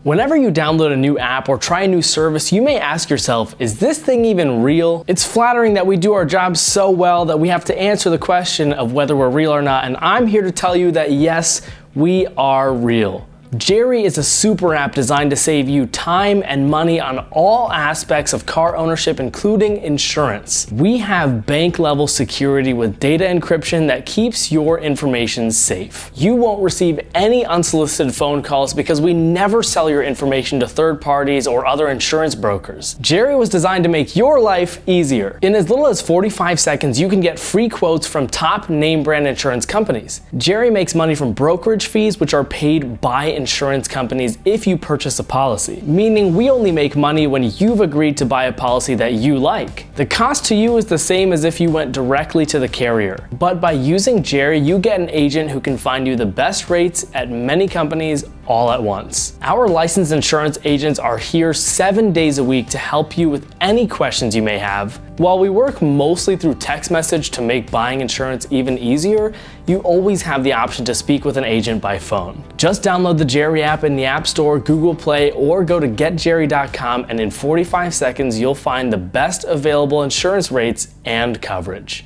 Whenever you download a new app or try a new service, you may ask yourself, is this thing even real? It's flattering that we do our jobs so well that we have to answer the question of whether we're real or not, and I'm here to tell you that yes, we are real. Jerry is a super app designed to save you time and money on all aspects of car ownership, including insurance. We have bank-level security with data encryption that keeps your information safe. You won't receive any unsolicited phone calls because we never sell your information to third parties or other insurance brokers. Jerry was designed to make your life easier. In as little as 45 seconds, you can get free quotes from top name brand insurance companies. Jerry makes money from brokerage fees, which are paid by insurance companies if you purchase a policy, meaning we only make money when you've agreed to buy a policy that you like. The cost to you is the same as if you went directly to the carrier, but by using Jerry, you get an agent who can find you the best rates at many companies all at once. Our licensed insurance agents are here 7 days a week to help you with any questions you may have. While we work mostly through text message to make buying insurance even easier, you always have the option to speak with an agent by phone. Just download the Jerry app in the App Store, Google Play, or go to getjerry.com, and in 45 seconds you'll find the best available insurance rates and coverage.